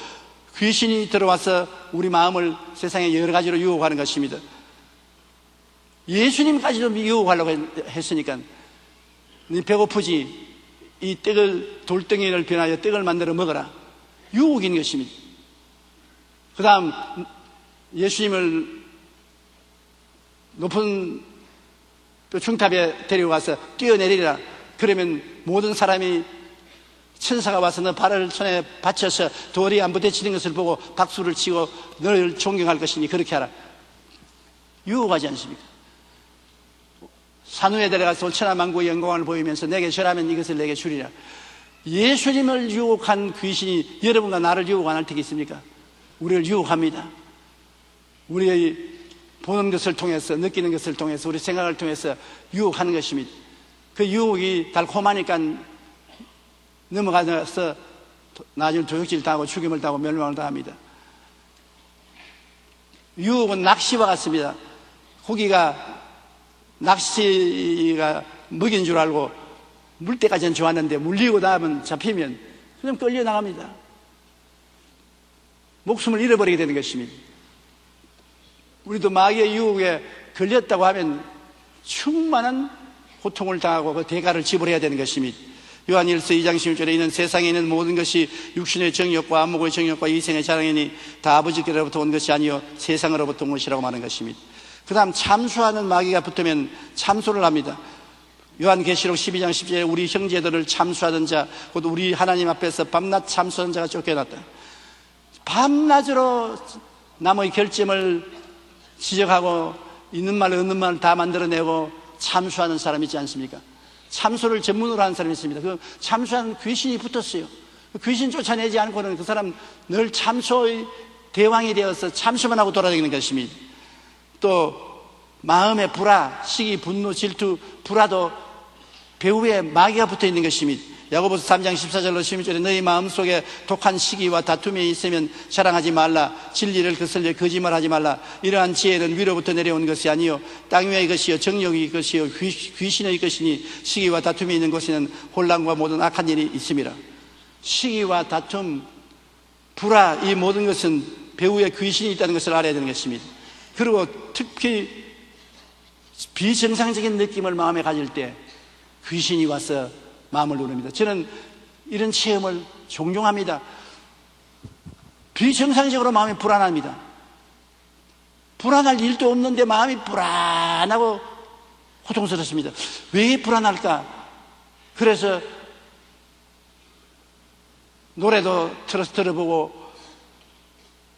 귀신이 들어와서 우리 마음을 세상에 여러 가지로 유혹하는 것입니다. 예수님까지도 유혹하려고 했으니까 네 배고프지? 이 떡을 돌덩이를 변하여 떡을 만들어 먹어라. 유혹인 것입니다. 그 다음 예수님을 높은 중탑에 데려가서 뛰어내리라. 그러면 모든 사람이 천사가 와서 너 발을 손에 받쳐서 돌이 안 부딪히는 것을 보고 박수를 치고 너를 존경할 것이니 그렇게 하라. 유혹하지 않습니까? 산 위에 데려가서 천하만국의 영광을 보이면서 내게 절하면 이것을 내게 주리라. 예수님을 유혹한 귀신이 여러분과 나를 유혹 안 할 테가 있습니까? 우리를 유혹합니다. 우리의 보는 것을 통해서, 느끼는 것을 통해서, 우리 생각을 통해서 유혹하는 것입니다. 그 유혹이 달콤하니까 넘어가서 나중에 도둑질 당하고 죽임을 당하고 멸망을 당합니다. 유혹은 낚시와 같습니다. 고기가 낚시가 먹인 줄 알고 물때까지는 좋았는데 물리고 나면 잡히면 그냥 끌려 나갑니다. 목숨을 잃어버리게 되는 것입니다. 우리도 마귀의 유혹에 걸렸다고 하면 충만한 고통을 당하고 그 대가를 지불해야 되는 것입니다. 요한일서 2장 16절에 이는 세상에 있는 모든 것이 육신의 정욕과 안목의 정욕과 이생의 자랑이니 다 아버지께로부터 온 것이 아니요 세상으로부터 온 것이라고 말하는 것입니다. 그 다음 참수하는 마귀가 붙으면 참소를 합니다. 요한계시록 12장 10절에 우리 형제들을 참수하던 자 곧 우리 하나님 앞에서 밤낮 참수하는 자가 쫓겨났다. 밤낮으로 남의 결점을 지적하고 있는 말 없는 말 다 만들어내고 참수하는 사람 있지 않습니까? 참소를 전문으로 하는 사람이 있습니다. 그 참수하는 귀신이 붙었어요. 그 귀신 쫓아내지 않고는 그 사람 늘 참소의 대왕이 되어서 참수만 하고 돌아다니는 것입니다. 또 마음의 불화, 시기, 분노, 질투, 불화도 배후에 마귀가 붙어 있는 것입니다. 야고보서 3장 14절로 16절에 너희 마음속에 독한 시기와 다툼이 있으면 자랑하지 말라. 진리를 거슬려 거짓말하지 말라. 이러한 지혜는 위로부터 내려온 것이 아니요 땅 위의 것이요 정욕의 것이요 귀신의 것이니 시기와 다툼이 있는 곳에는 혼란과 모든 악한 일이 있습니다. 시기와 다툼, 불화, 이 모든 것은 배후에 귀신이 있다는 것을 알아야 되는 것입니다. 그리고 특히 비정상적인 느낌을 마음에 가질 때 귀신이 와서 마음을 누릅니다. 저는 이런 체험을 종종 합니다. 비정상적으로 마음이 불안합니다. 불안할 일도 없는데 마음이 불안하고 고통스럽습니다. 왜 불안할까? 그래서 노래도 들어보고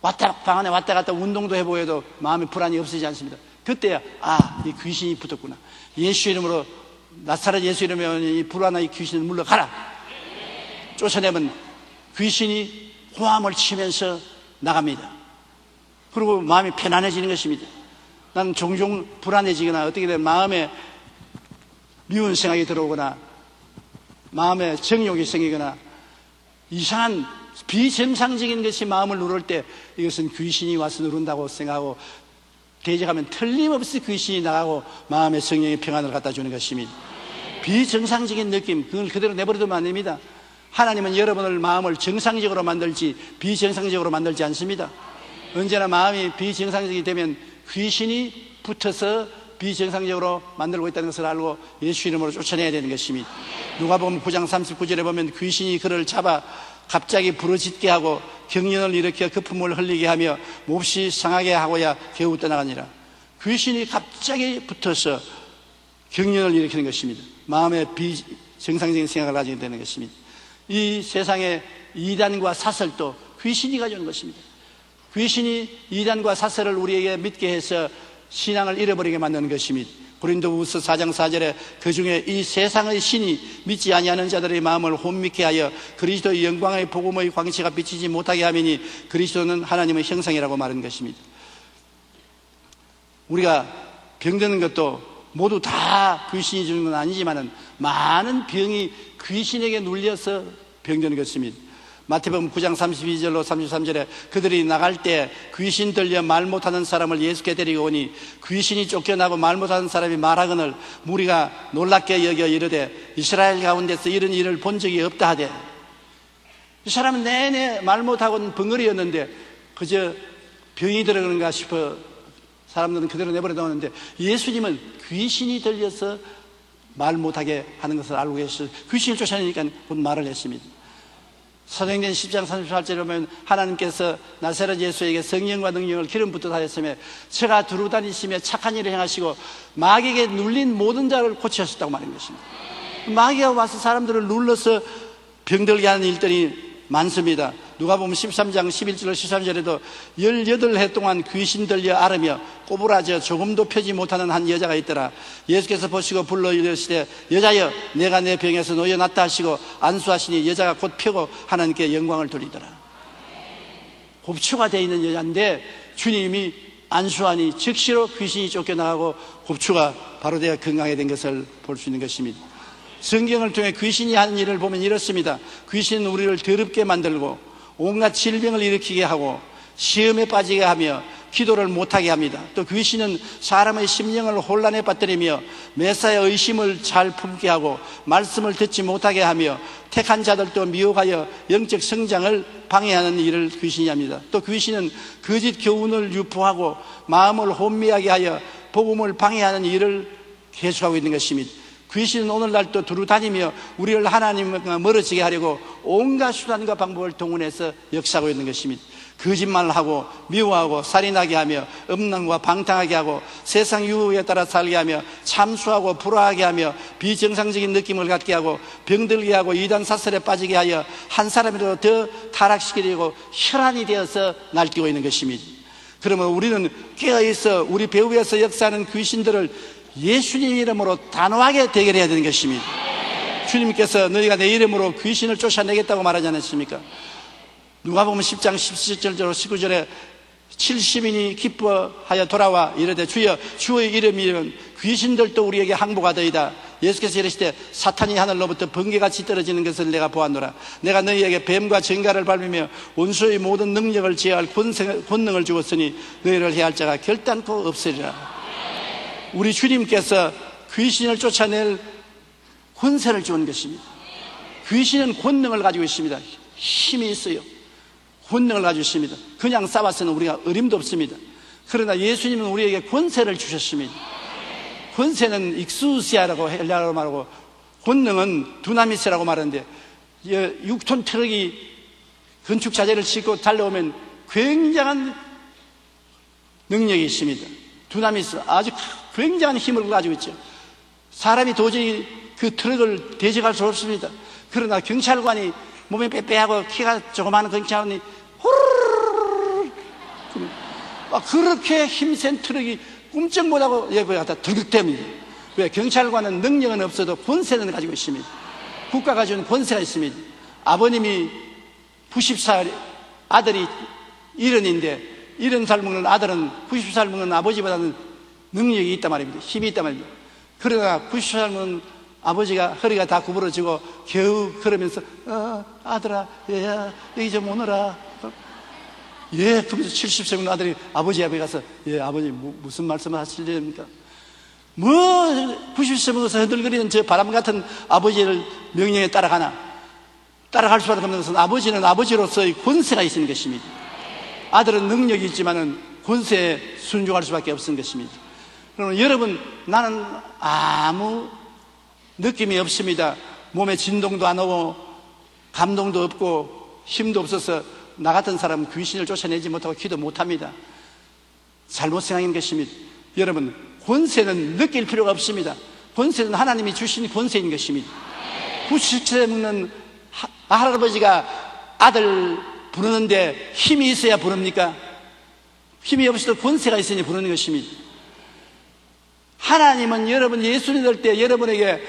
방 안에 왔다 갔다 운동도 해보고 해도 마음의 불안이 없어지지 않습니다. 그때야 이 귀신이 붙었구나. 예수 이름으로 나사렛 예수 이름으로 이 불안한 이 귀신을 물러가라. 쫓아내면 귀신이 호함을 치면서 나갑니다. 그리고 마음이 편안해지는 것입니다. 나는 종종 불안해지거나 어떻게 되면 마음에 미운 생각이 들어오거나 마음에 정욕이 생기거나 이상한 비정상적인 것이 마음을 누를 때 이것은 귀신이 와서 누른다고 생각하고 대적하면 틀림없이 귀신이 나가고 마음의 성령의 평안을 갖다 주는 것입니다. 비정상적인 느낌, 그걸 그대로 내버려두면 안 됩니다. 하나님은 여러분의 마음을 정상적으로 만들지 비정상적으로 만들지 않습니다. 언제나 마음이 비정상적이 되면 귀신이 붙어서 비정상적으로 만들고 있다는 것을 알고 예수 이름으로 쫓아내야 되는 것입니다. 누가복음 9장 39절에 보면 귀신이 그를 잡아 갑자기 부르짖게 하고 경련을 일으켜 거품을 흘리게 하며 몹시 상하게 하고야 겨우 떠나가니라. 귀신이 갑자기 붙어서 경련을 일으키는 것입니다. 마음에 비정상적인 생각을 가지게 되는 것입니다. 이 세상에 이단과 사설도 귀신이 가져오는 것입니다. 귀신이 이단과 사설을 우리에게 믿게 해서 신앙을 잃어버리게 만드는 것입니다. 고린도후서 4장 4절에 그중에 이 세상의 신이 믿지 아니하는 자들의 마음을 혼미케 하여 그리스도의 영광의 복음의 광채가 비치지 못하게 하매니 그리스도는 하나님의 형상이라고 말하는 것입니다. 우리가 병드는 것도 모두 다 귀신이 주는 건 아니지만 많은 병이 귀신에게 눌려서 병드는 것입니다. 마태복음 9장 32절로 33절에 그들이 나갈 때 귀신 들려 말 못하는 사람을 예수께 데리고 오니 귀신이 쫓겨나고 말 못하는 사람이 말하거늘 무리가 놀랍게 여겨 이르되 이스라엘 가운데서 이런 일을 본 적이 없다 하되, 이 사람은 내내 말 못하고는 벙어리였는데 그저 병이 들어가는가 싶어 사람들은 그대로 내버려 두었는데 예수님은 귀신이 들려서 말 못하게 하는 것을 알고 계셔서 귀신을 쫓아내니까 곧 말을 했습니다. 사도행전 10장 38절에 보면 하나님께서 나사렛 예수에게 성령과 능력을 기름 붓듯 하였으며 저가 두루 다니시며 착한 일을 행하시고 마귀에게 눌린 모든 자를 고치셨다고 말한 것입니다. 마귀가 와서 사람들을 눌러서 병들게 하는 일들이 많습니다. 누가복음 13장 11절 13절에도 18해 동안 귀신 들려 앓으며 꼬부라져 조금도 펴지 못하는 한 여자가 있더라. 예수께서 보시고 불러 이르시되 여자여 내가 내 병에서 놓여놨다 하시고 안수하시니 여자가 곧 펴고 하나님께 영광을 돌리더라. 곱추가 되어 있는 여자인데 주님이 안수하니 즉시로 귀신이 쫓겨나가고 곱추가 바로 되어 건강하게 된 것을 볼 수 있는 것입니다. 성경을 통해 귀신이 하는 일을 보면 이렇습니다. 귀신은 우리를 더럽게 만들고 온갖 질병을 일으키게 하고 시험에 빠지게 하며 기도를 못하게 합니다. 또 귀신은 사람의 심령을 혼란에 빠뜨리며 메사의 의심을 잘 품게 하고 말씀을 듣지 못하게 하며 택한 자들도 미혹하여 영적 성장을 방해하는 일을 귀신이 합니다. 또 귀신은 거짓 교훈을 유포하고 마음을 혼미하게 하여 복음을 방해하는 일을 계속하고 있는 것입니다. 귀신은 오늘날도 두루 다니며 우리를 하나님과 멀어지게 하려고 온갖 수단과 방법을 동원해서 역사하고 있는 것입니다. 거짓말을 하고 미워하고 살인하게 하며 음란과 방탕하게 하고 세상 유혹에 따라 살게 하며 참수하고 불화하게 하며 비정상적인 느낌을 갖게 하고 병들게 하고 이단 사설에 빠지게 하여 한 사람이라도 더 타락시키려고 혈안이 되어서 날뛰고 있는 것입니다. 그러면 우리는 깨어있어 우리 배후에서 역사하는 귀신들을 예수님 이름으로 단호하게 대결해야 되는 것입니다. 주님께서 너희가 내 이름으로 귀신을 쫓아내겠다고 말하지 않았습니까? 누가복음 10장 17절 19절에 70인이 기뻐하여 돌아와 이르되 주여 주의 이름이면 귀신들도 우리에게 항복하더이다. 예수께서 이르시되 사탄이 하늘로부터 번개같이 떨어지는 것을 내가 보았노라. 내가 너희에게 뱀과 정갈을 밟으며 원수의 모든 능력을 제어할 권능을 주었으니 너희를 해할 자가 결단코 없으리라. 우리 주님께서 귀신을 쫓아낼 권세를 주는 것입니다. 귀신은 권능을 가지고 있습니다. 힘이 있어요. 권능을 가지고 있습니다. 그냥 싸워서는 우리가 어림도 없습니다. 그러나 예수님은 우리에게 권세를 주셨습니다. 권세는 익수시아라고 헬라어로 말하고 권능은 두나미스라고 말하는데 6톤 트럭이 건축 자재를 싣고 달려오면 굉장한 능력이 있습니다. 두나미스 아주 굉장한 힘을 가지고 있죠. 사람이 도저히 그 트럭을 대적할 수 없습니다. 그러나 경찰관이 몸에 빼빼하고 키가 조그마한 경찰관이 호르르르 그렇게 힘센 트럭이 꼼짝 못하고 예고에 갖다 들극댑니다. 왜? 경찰관은 능력은 없어도 권세는 가지고 있습니다. 국가가 준 권세가 있습니다. 아버님이 90살 아들이 70인데 70살 먹는 아들은 90살 먹는 아버지보다는 능력이 있단 말입니다. 힘이 있단 말입니다. 그러나 90살 먹는 아버지가 허리가 다 구부러지고 겨우 걸으면서 아들아 얘야 여기 좀 오너라. 예, 그러면서 70세 먹는 아들이 아버지 앞에 가서 예 아버지 무슨 말씀을 하시려니까 뭐 90세 먹어서 흔들거리는 저 바람 같은 아버지를 명령에 따라가나. 따라갈 수밖에 없는 것은 아버지는 아버지로서의 권세가 있는 것입니다. 아들은 능력이 있지만은 권세에 순종할 수밖에 없는 것입니다. 그러면 여러분, 나는 아무 느낌이 없습니다. 몸에 진동도 안 오고 감동도 없고 힘도 없어서 나 같은 사람은 귀신을 쫓아내지 못하고 기도 못합니다. 잘못 생각인 것입니다. 여러분, 권세는 느낄 필요가 없습니다. 권세는 하나님이 주신 권세인 것입니다. 90세 먹는 할아버지가 아들 부르는데 힘이 있어야 부릅니까? 힘이 없어도 권세가 있으니 부르는 것입니다. 하나님은 여러분 예수 믿을 때 여러분에게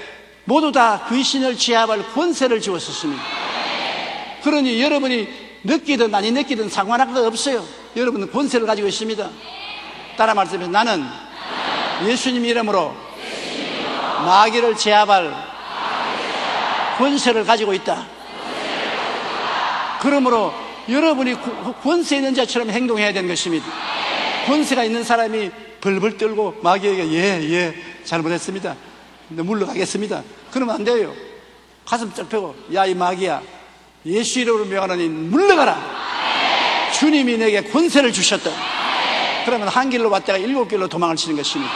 모두 다 귀신을 제압할 권세를 주었습니다. 그러니 여러분이 느끼든 아니 느끼든 상관할 것 없어요. 여러분은 권세를 가지고 있습니다. 따라 말씀해, 나는 예수님 이름으로 마귀를 제압할 권세를 가지고 있다. 그러므로 여러분이 권세 있는 자처럼 행동해야 되는 것입니다. 권세가 있는 사람이 벌벌 떨고 마귀에게 예 잘못했습니다. 근데 물러가겠습니다. 그러면 안 돼요. 가슴 쩍 펴고 야 이 마귀야, 예수 이름으로 명하노니 물러가라. 주님이 내게 권세를 주셨다. 그러면 한 길로 왔다가 7길로 도망을 치는 것입니다.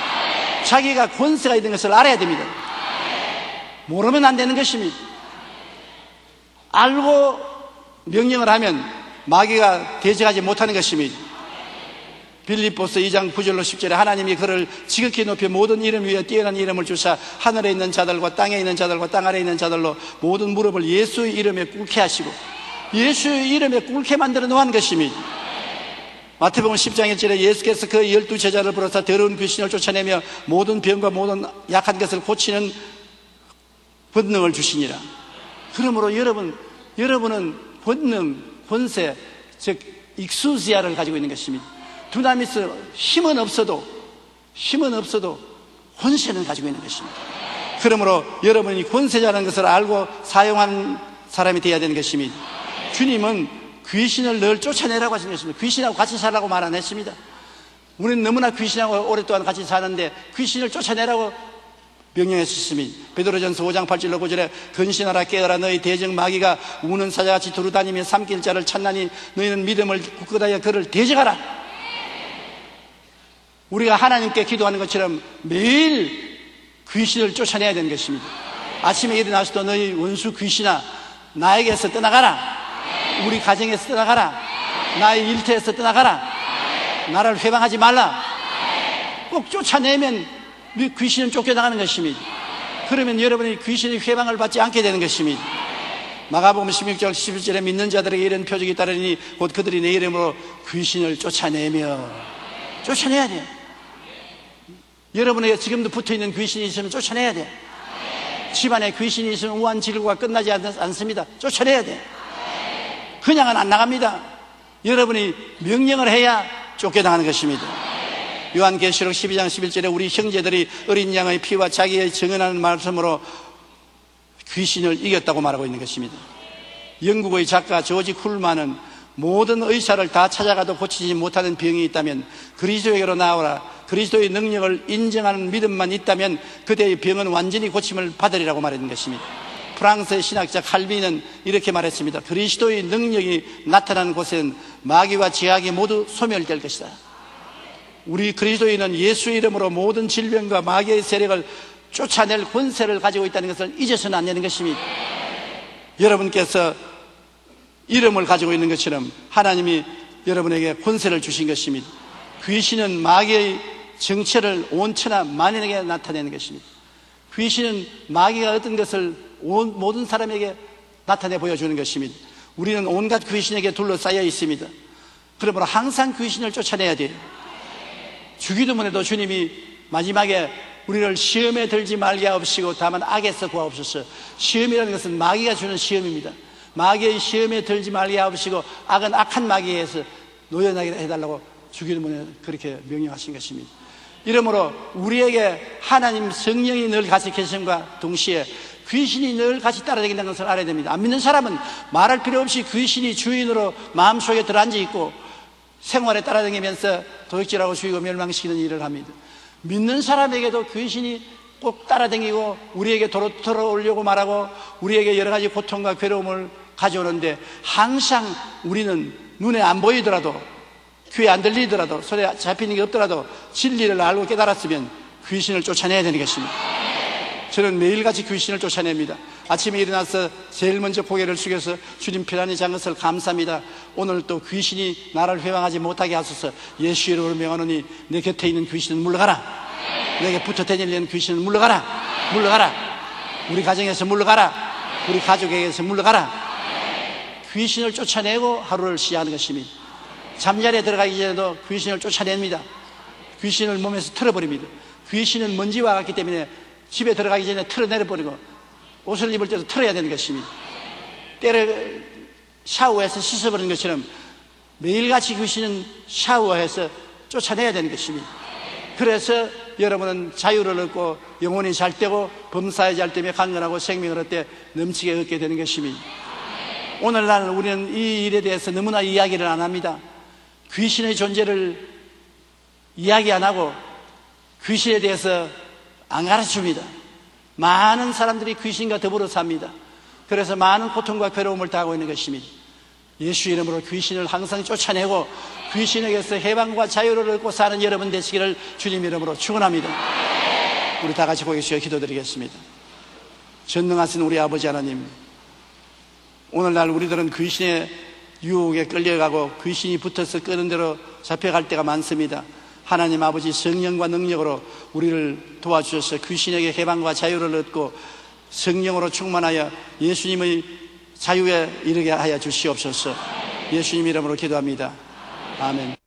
자기가 권세가 있는 것을 알아야 됩니다. 모르면 안 되는 것입니다. 알고 명령을 하면 마귀가 대적하지 못하는 것입니다. 빌립보서 2장 9절로 10절에 하나님이 그를 지극히 높여 모든 이름 위에 뛰어난 이름을 주사 하늘에 있는 자들과 땅에 있는 자들과 땅 아래에 있는 자들로 모든 무릎을 예수의 이름에 꿇게 하시고, 예수의 이름에 꿇게 만들어 놓은 것입니다. 마태복음 10장 1절에 예수께서 그 12 제자를 부르사 더러운 귀신을 쫓아내며 모든 병과 모든 약한 것을 고치는 권능을 주시니라. 그러므로 여러분은 권능, 권세, 즉 익수지아를 가지고 있는 것입니다. 두나미스 힘은 없어도 권세는 가지고 있는 것입니다. 그러므로 여러분이 권세자라는 것을 알고 사용한 사람이 되어야 되는 것입니다. 주님은 귀신을 늘 쫓아내라고 하신 것입니다. 귀신하고 같이 살라고 말 안 했습니다. 우리는 너무나 귀신하고 오랫동안 같이 사는데 귀신을 쫓아내라고 명령했습니다. 베드로전서 5장 8절로 9절에 근신하라 깨어라 너희 대적 마귀가 우는 사자같이 두루다니며 삼킬 자를 찾나니 너희는 믿음을 굳건하여 그를 대적하라. 우리가 하나님께 기도하는 것처럼 매일 귀신을 쫓아내야 되는 것입니다. 아침에 일어나서도 너희 원수 귀신아 나에게서 떠나가라. 우리 가정에서 떠나가라. 나의 일터에서 떠나가라. 나를 회방하지 말라. 꼭 쫓아내면 귀신은 쫓겨나가는 것입니다. 그러면 여러분이 귀신의 회방을 받지 않게 되는 것입니다. 마가복음 16장 11절에 믿는 자들에게 이런 표적이 따르니 곧 그들이 내 이름으로 귀신을 쫓아내야 돼요. 여러분에게 지금도 붙어있는 귀신이 있으면 쫓아내야 돼요. 집안에 귀신이 있으면 우환질구가 끝나지 않습니다. 쫓아내야 돼요. 그냥은 안 나갑니다. 여러분이 명령을 해야 쫓겨나가는 것입니다. 요한계시록 12장 11절에 우리 형제들이 어린 양의 피와 자기의 정언하는 말씀으로 귀신을 이겼다고 말하고 있는 것입니다. 영국의 작가 조지 쿨만은 모든 의사를 다 찾아가도 고치지 못하는 병이 있다면 그리스도에게로 나오라. 그리스도의 능력을 인정하는 믿음만 있다면 그대의 병은 완전히 고침을 받으리라고 말했는 것입니다. 프랑스의 신학자 칼빈은 이렇게 말했습니다. 그리스도의 능력이 나타나는 곳에는 마귀와 제약이 모두 소멸될 것이다. 우리 그리스도인은 예수의 이름으로 모든 질병과 마귀의 세력을 쫓아낼 권세를 가지고 있다는 것을 잊어서는 안 되는 것입니다. 여러분께서 이름을 가지고 있는 것처럼 하나님이 여러분에게 권세를 주신 것입니다. 귀신은 마귀의 정체를 온 천하 만인에게 나타내는 것입니다. 귀신은 마귀가 어떤 것을 모든 사람에게 나타내 보여주는 것입니다. 우리는 온갖 귀신에게 둘러싸여 있습니다. 그러므로 항상 귀신을 쫓아내야 돼요. 주기도문에도 주님이 마지막에 우리를 시험에 들지 말게 하옵시고 다만 악에서 구하옵소서. 시험이라는 것은 마귀가 주는 시험입니다. 마귀의 시험에 들지 말게 하옵시고 악은 악한 마귀에서 노연하게 해달라고 주기도문에 그렇게 명령하신 것입니다. 이러므로 우리에게 하나님 성령이 늘 같이 계심과 동시에 귀신이 늘 같이 따라다닌다는 것을 알아야 됩니다. 안 믿는 사람은 말할 필요 없이 귀신이 주인으로 마음속에 들어앉아 있고 생활에 따라다니면서 도둑질하고 죽이고 멸망시키는 일을 합니다. 믿는 사람에게도 귀신이 꼭 따라다니고 우리에게 돌아오려고 말하고 우리에게 여러 가지 고통과 괴로움을 가져오는데 항상 우리는 눈에 안 보이더라도 귀에 안 들리더라도 손에 잡히는 게 없더라도 진리를 알고 깨달았으면 귀신을 쫓아내야 되는 것입니다. 저는 매일같이 귀신을 쫓아냅니다. 아침에 일어나서 제일 먼저 고개를 숙여서 주님 편안히 잔 것을 감사합니다. 오늘 또 귀신이 나를 회방하지 못하게 하소서. 예수 이름으로 명하노니 내 곁에 있는 귀신은 물러가라. 내게 붙어 다니려는 귀신은 물러가라. 물러가라. 우리 가정에서 물러가라. 우리 가족에게서 물러가라. 귀신을 쫓아내고 하루를 시작하는 것입니다. 잠자리에 들어가기 전에도 귀신을 쫓아냅니다. 귀신을 몸에서 털어버립니다. 귀신은 먼지와 같기 때문에 집에 들어가기 전에 털어내려버리고 옷을 입을 때도 털어야 되는 것입니다. 때를 샤워해서 씻어버리는 것처럼 매일같이 귀신은 샤워해서 쫓아내야 되는 것입니다. 그래서 여러분은 자유를 얻고 영혼이 잘 되고 범사에 잘 되며 강건하고 생명을 얻되 넘치게 얻게 되는 것입니다. 오늘날 우리는 이 일에 대해서 너무나 이야기를 안 합니다. 귀신의 존재를 이야기 안 하고 귀신에 대해서 안 가르칩니다. 많은 사람들이 귀신과 더불어 삽니다. 그래서 많은 고통과 괴로움을 당하고 있는 것입니다. 예수 이름으로 귀신을 항상 쫓아내고 귀신에게서 해방과 자유를 얻고 사는 여러분 되시기를 주님 이름으로 축원합니다. 우리 다 같이 고개 숙여 기도드리겠습니다. 전능하신 우리 아버지 하나님, 오늘날 우리들은 귀신의 유혹에 끌려가고 귀신이 붙어서 끄는 대로 잡혀갈 때가 많습니다. 하나님 아버지 성령과 능력으로 우리를 도와주셔서 귀신에게 해방과 자유를 얻고 성령으로 충만하여 예수님의 자유에 이르게 하여 주시옵소서. 예수님 이름으로 기도합니다. 아멘.